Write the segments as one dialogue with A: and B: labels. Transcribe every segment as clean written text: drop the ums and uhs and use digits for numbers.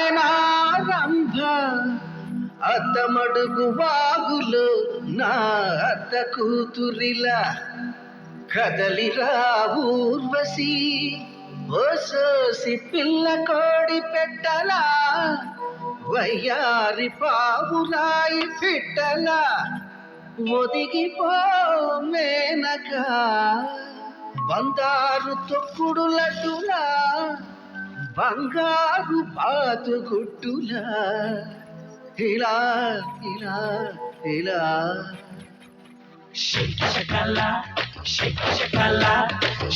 A: రావెనారంభ అద్దమడుగు వాగులు నా అత్త కూతురిలా కదలిరా ఊర్వశి ఓసోసి పిల్ల కోడి పెట్టలా వయ్యారి పావురాయి పిట్టలా ఒదిగిపో మేనక బంగారు తొక్కుడు లడ్డులా బంగారు బాతుగుట్టులా ఇలా ఇలా ఇలా
B: శిక్షకల శిక్షకల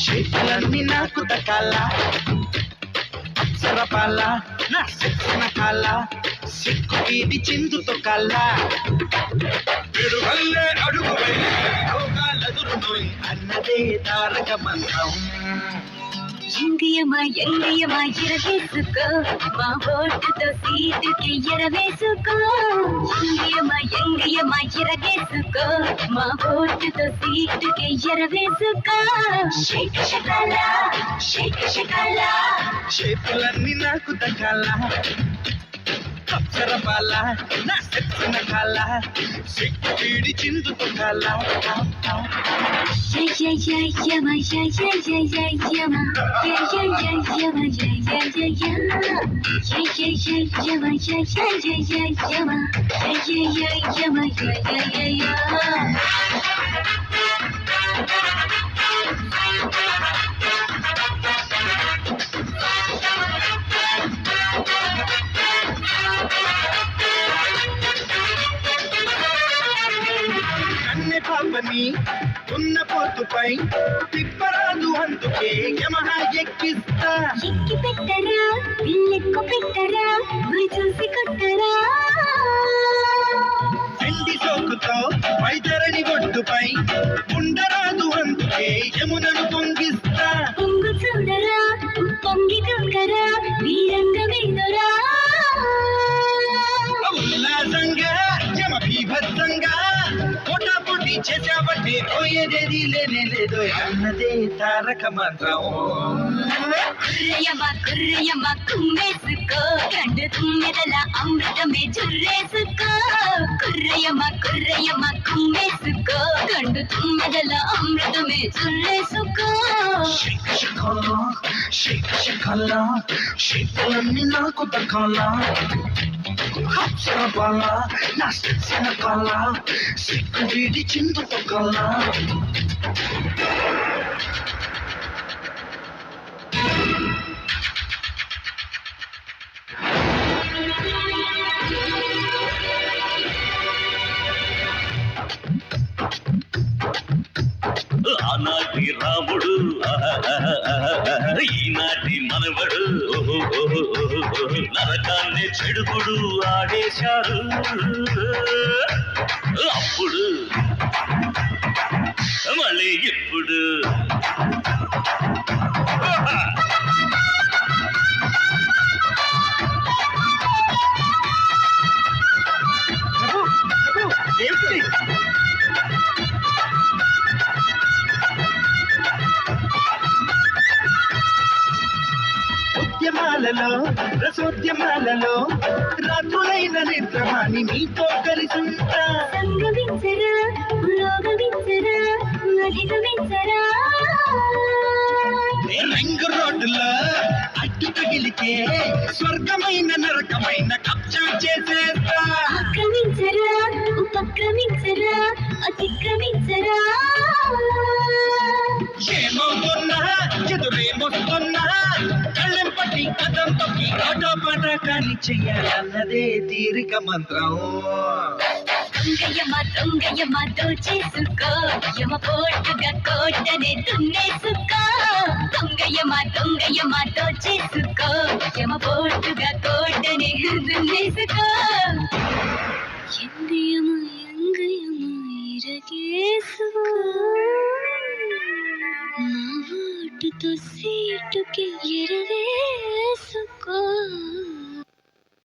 B: శిక్షలన్నీ నాకు దక్కాల అప్సరపాల నా శిక్షణ కాల సిక్కు వీధి చిందుతో కల పెరుగల్లే అడుగు అన్నదే తారక మంత్రం
C: ఎంగియమా ఎంగియమా ఎరవేసుకో మా ఓటుతో సీటుకి ఎరవేసుకో ఎంగియమా ఎంగియమా ఎరవేసుకో మా ఓటుతో సీటుకి ఎరవేసుకో షేక్ షకల షేక్ షకల
B: చేతులన్నీ నాకు దక్కాల అప్సరపాల నా శక్తిన కాల సిక్కు వీడి చిందుతో కాల
C: యమ
B: కన్నె పాపని ఉన్న పోతుపై తిప్పరాదు అందుకే యమహా ఎక్కిస్తా
C: ఎక్కి పెట్టరా పిల్లెక్కు పెట్టరా గురి చూసి కొట్టరా
B: ఎండి సోకుతో వైతరణి ఒడ్డుపై ఉండరాదు అందుకే యమునను పొంగిస్తా
C: పొంగు చూడరా పొంగి దొంగరా వీరంగ వెందురా
B: ఉల్లాసంగా యమ బీభత్సంగా పోటాపోటీ చేసాబట్టి పోయేదేది లేనే లేదు అన్నదే తారక మంత్రం
C: కుర్రయమ్మ కుమ్మేసుకో కండు తుమ్మెదల అమృతమే జుర్రేసుకో కుర్రయమ్మ కుమ్మేసుకో కండు తుమ్మెదల అమృతమే జుర్రేసుకో
B: శిక్షకల శిక్షలన్నీ నాకు దక్కాల అప్సరపాల నా శిక్షణ కాల సిక్కు వీడి చిందుతో కాల
D: ఆనాటి రాముడు ఈనాటి మనవడు నరకాన్ని చెడుగుడు ఆడేశారు అప్పుడు మళ్ళీ ఇప్పుడు
B: ఉద్యమాలలో రసోద్యమాలలో రాత్రులైన నిద్రమాని మీతో కలిసుంటా
C: సంగమించరా పురోగమించరా అధిగమించరా
B: రింగ్ రోడ్డులో అడ్డు తగిలితే స్వర్గమైన నరకమైన కబ్జా చేసేస్తా
C: ఆక్రమించరా ఉపక్రమించరా అతిక్రమించరా
B: ఏమవుతున్నా ఎదురేమొస్తున్నా కళ్ళెంపటి కథం తొక్కి ఆటో పటాకాన్ని చెయ్యాలన్నదే తీరిక మంత్రం
C: దొంగయమ్మ దోచేసుకో యమ పోటుగా కోటనే దున్నేసుకో దొంగయమ్మ దోచేసుకో యమ పోటుగా కోటనే దున్నేసుకో ఎంగయమ్మ ఇరగేసుకో సీటుకి ఎరవేసి